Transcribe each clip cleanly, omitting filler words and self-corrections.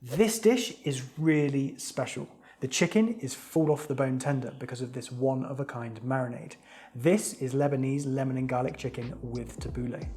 This dish is really special. The chicken is fall off the bone tender because of this one-of-a-kind marinade. This is Lebanese lemon and garlic chicken with tabbouleh.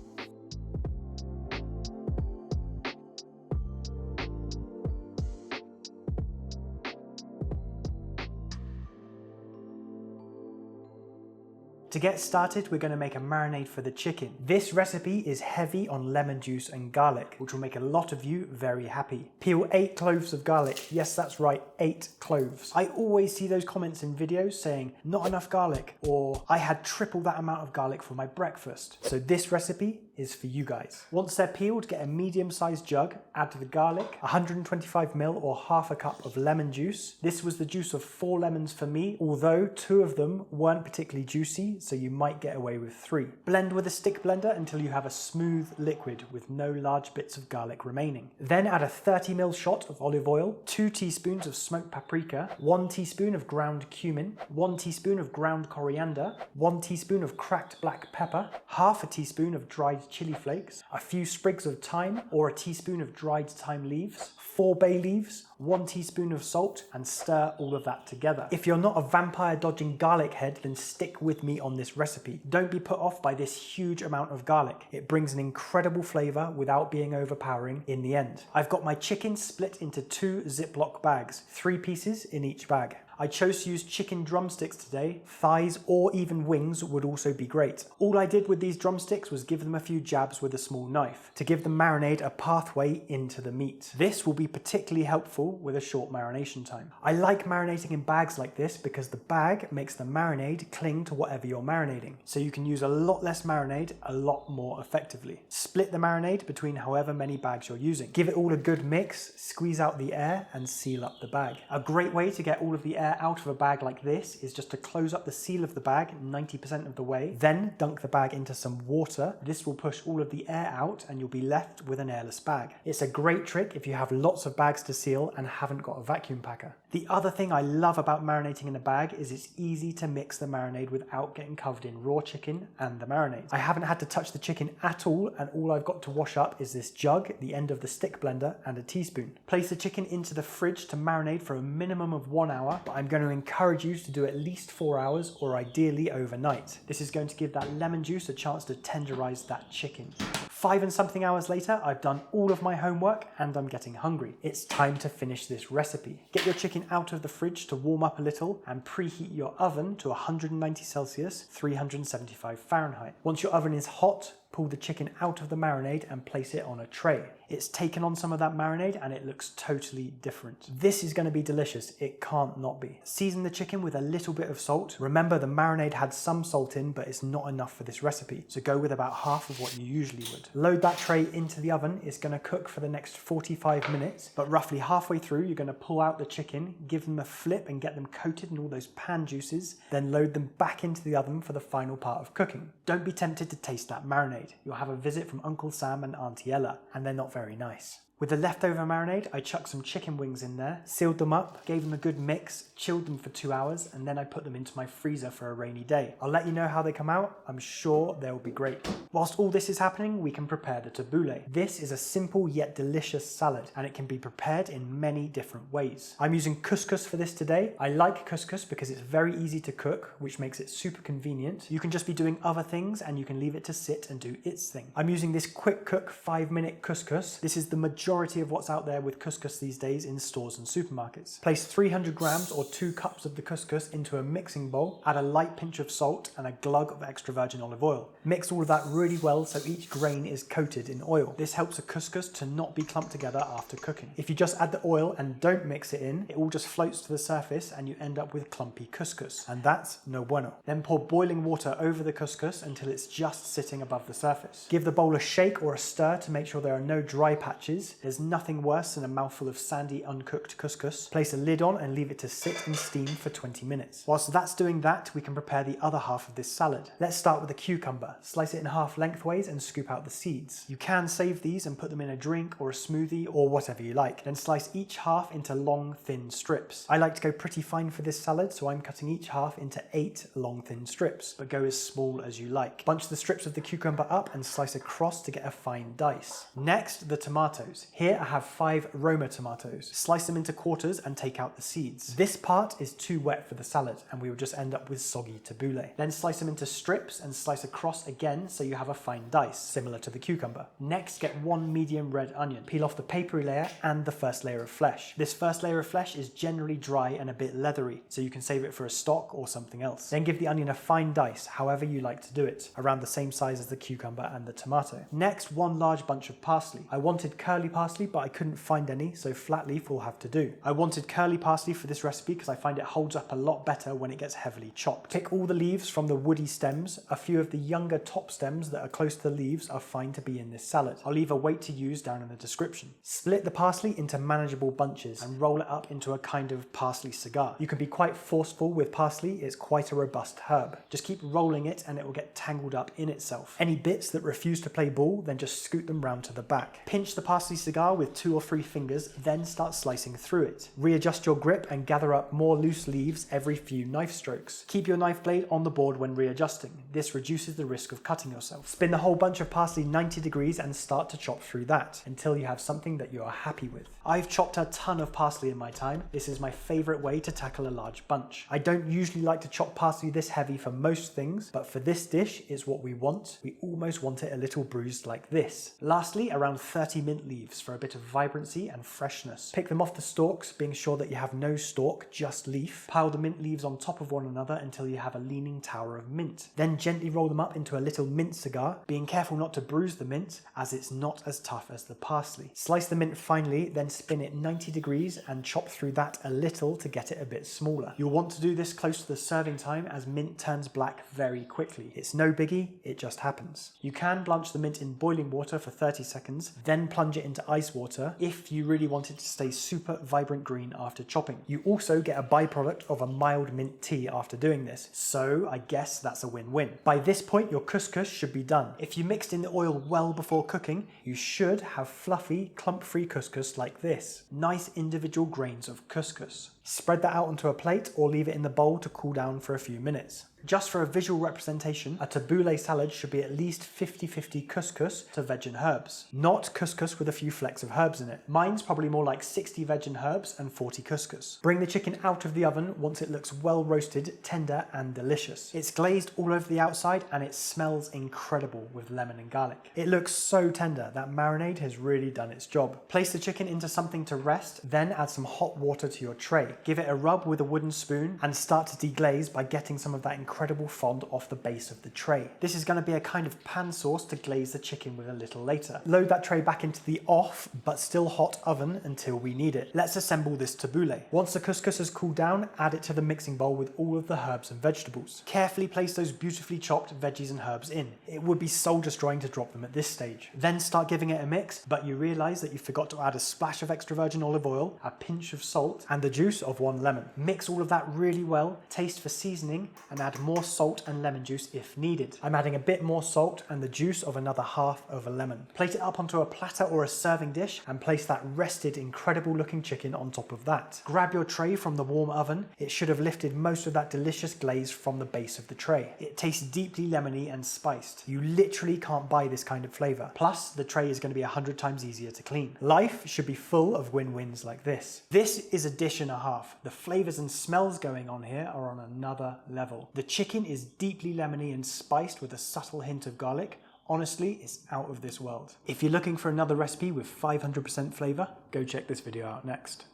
To get started, we're going to make a marinade for the chicken. This recipe is heavy on lemon juice and garlic, which will make a lot of you very happy. Peel 8 cloves of garlic. Yes, that's right, 8 cloves. I always see those comments in videos saying, not enough garlic, or I had triple that amount of garlic for my breakfast. So this recipe is for you guys. Once they're peeled, get a medium-sized jug, add to the garlic, 125 ml or half a cup of lemon juice. This was the juice of 4 lemons for me, although 2 of them weren't particularly juicy, so you might get away with 3. Blend with a stick blender until you have a smooth liquid with no large bits of garlic remaining. Then add a 30 ml shot of olive oil, 2 teaspoons of smoked paprika, 1 teaspoon of ground cumin, 1 teaspoon of ground coriander, 1 teaspoon of cracked black pepper, half a teaspoon of dried chili flakes, a few sprigs of thyme or a teaspoon of dried thyme leaves, 4 bay leaves, 1 teaspoon of salt, and stir all of that together. If you're not a vampire dodging garlic head, then stick with me on this recipe. Don't be put off by this huge amount of garlic. It brings an incredible flavor without being overpowering in the end. I've got my chicken split into 2 Ziploc bags, 3 pieces in each bag. I chose to use chicken drumsticks today. Thighs or even wings would also be great. All I did with these drumsticks was give them a few jabs with a small knife to give the marinade a pathway into the meat. This will be particularly helpful with a short marination time. I like marinating in bags like this because the bag makes the marinade cling to whatever you're marinating, so you can use a lot less marinade a lot more effectively. Split the marinade between however many bags you're using. Give it all a good mix, squeeze out the air and seal up the bag. A great way to get all of the air out of a bag like this is just to close up the seal of the bag 90% of the way, then dunk the bag into some water. This will push all of the air out and you'll be left with an airless bag. It's a great trick if you have lots of bags to seal and haven't got a vacuum packer. The other thing I love about marinating in a bag is it's easy to mix the marinade without getting covered in raw chicken and the marinade. I haven't had to touch the chicken at all, and all I've got to wash up is this jug, the end of the stick blender, and a teaspoon. Place the chicken into the fridge to marinate for a minimum of 1 hour, but I'm going to encourage you to do at least 4 hours or ideally overnight. This is going to give that lemon juice a chance to tenderize that chicken. 5 and something hours later, I've done all of my homework and I'm getting hungry. It's time to finish this recipe. Get your chicken out of the fridge to warm up a little and preheat your oven to 190 Celsius, 375 Fahrenheit. Once your oven is hot, pull the chicken out of the marinade and place it on a tray. It's taken on some of that marinade and it looks totally different. This is going to be delicious. It can't not be. Season the chicken with a little bit of salt. Remember, the marinade had some salt in, but it's not enough for this recipe, so go with about half of what you usually would. Load that tray into the oven. It's going to cook for the next 45 minutes, but roughly halfway through, you're going to pull out the chicken, give them a flip and get them coated in all those pan juices, then load them back into the oven for the final part of cooking. Don't be tempted to taste that marinade. You'll have a visit from Uncle Sam and Auntie Ella, and they're not very nice. With the leftover marinade, I chucked some chicken wings in there, sealed them up, gave them a good mix, chilled them for 2 hours, and then I put them into my freezer for a rainy day. I'll let you know how they come out. I'm sure they'll be great. Whilst all this is happening, we can prepare the tabbouleh. This is a simple yet delicious salad, and it can be prepared in many different ways. I'm using couscous for this today. I like couscous because it's very easy to cook, which makes it super convenient. You can just be doing other things and you can leave it to sit and do its thing. I'm using this quick cook 5-minute couscous. This is the majority of what's out there with couscous these days in stores and supermarkets. Place 300 grams or 2 cups of the couscous into a mixing bowl, add a light pinch of salt and a glug of extra virgin olive oil. Mix all of that really well so each grain is coated in oil. This helps a couscous to not be clumped together after cooking. If you just add the oil and don't mix it in, it all just floats to the surface and you end up with clumpy couscous, and that's no bueno. Then pour boiling water over the couscous until it's just sitting above the surface. Give the bowl a shake or a stir to make sure there are no dry patches. There's nothing worse than a mouthful of sandy, uncooked couscous. Place a lid on and leave it to sit and steam for 20 minutes. Whilst that's doing that, we can prepare the other half of this salad. Let's start with the cucumber. Slice it in half lengthways and scoop out the seeds. You can save these and put them in a drink or a smoothie or whatever you like. Then slice each half into long, thin strips. I like to go pretty fine for this salad, so I'm cutting each half into 8 long, thin strips, but go as small as you like. Bunch the strips of the cucumber up and slice across to get a fine dice. Next, the tomatoes. tomatoes. Here I have 5 Roma tomatoes. Slice them into quarters and take out the seeds. This part is too wet for the salad and we will just end up with soggy tabbouleh. Then slice them into strips and slice across again so you have a fine dice, similar to the cucumber. Next, get 1 medium red onion. Peel off the papery layer and the first layer of flesh. This first layer of flesh is generally dry and a bit leathery, so you can save it for a stock or something else. Then give the onion a fine dice, however you like to do it, around the same size as the cucumber and the tomato. Next, 1 large bunch of parsley. I wanted curly parsley, but I couldn't find any, so flat leaf will have to do. I wanted curly parsley for this recipe because I find it holds up a lot better when it gets heavily chopped. Pick all the leaves from the woody stems. A few of the younger top stems that are close to the leaves are fine to be in this salad. I'll leave a weight to use down in the description. Split the parsley into manageable bunches and roll it up into a kind of parsley cigar. You can be quite forceful with parsley, it's quite a robust herb. Just keep rolling it and it will get tangled up in itself. Any bits that refuse to play ball, then just scoot them round to the back. Pinch the parsley cigar with 2 or 3 fingers, then start slicing through it. Readjust your grip and gather up more loose leaves every few knife strokes. Keep your knife blade on the board when readjusting. This reduces the risk of cutting yourself. Spin the whole bunch of parsley 90 degrees and start to chop through that until you have something that you are happy with. I've chopped a ton of parsley in my time. This is my favourite way to tackle a large bunch. I don't usually like to chop parsley this heavy for most things, but for this dish it's what we want. We almost want it a little bruised like this. Lastly, around 30 mint leaves for a bit of vibrancy and freshness. Pick them off the stalks, being sure that you have no stalk, just leaf. Pile the mint leaves on top of one another until you have a leaning tower of mint. Then gently roll them up into a little mint cigar, being careful not to bruise the mint as it's not as tough as the parsley. Slice the mint finely, then spin it 90 degrees and chop through that a little to get it a bit smaller. You'll want to do this close to the serving time as mint turns black very quickly. It's no biggie, it just happens. You can blanch the mint in boiling water for 30 seconds, then plunge it into ice water if you really want it to stay super vibrant green after chopping. You also get a byproduct of a mild mint tea after doing this, so I guess that's a win-win. By this point, your couscous should be done. If you mixed in the oil well before cooking, you should have fluffy, clump-free couscous like this. Nice individual grains of couscous. Spread that out onto a plate or leave it in the bowl to cool down for a few minutes. Just for a visual representation, a tabbouleh salad should be at least 50-50 couscous to veg and herbs, not couscous with a few flecks of herbs in it. Mine's probably more like 60 veg and herbs and 40 couscous. Bring the chicken out of the oven once it looks well roasted, tender and delicious. It's glazed all over the outside and it smells incredible with lemon and garlic. It looks so tender, that marinade has really done its job. Place the chicken into something to rest, then add some hot water to your tray. Give it a rub with a wooden spoon and start to deglaze by getting some of that incredible fond off the base of the tray. This is going to be a kind of pan sauce to glaze the chicken with a little later. Load that tray back into the off but still hot oven until we need it. Let's assemble this tabbouleh. Once the couscous has cooled down, add it to the mixing bowl with all of the herbs and vegetables. Carefully place those beautifully chopped veggies and herbs in. It would be soul destroying to drop them at this stage. Then start giving it a mix, but you realise that you forgot to add a splash of extra virgin olive oil, a pinch of salt and the juice of 1 lemon. Mix all of that really well, taste for seasoning and add more salt and lemon juice if needed. I'm adding a bit more salt and the juice of another half of a lemon. Plate it up onto a platter or a serving dish and place that rested, incredible looking chicken on top of that. Grab your tray from the warm oven. It should have lifted most of that delicious glaze from the base of the tray. It tastes deeply lemony and spiced. You literally can't buy this kind of flavour. Plus, the tray is going to be 100 times easier to clean. Life should be full of win-wins like this. This is a dish and a half. The flavours and smells going on here are on another level. The chicken is deeply lemony and spiced with a subtle hint of garlic. Honestly, it's out of this world. If you're looking for another recipe with 500% flavour, go check this video out next.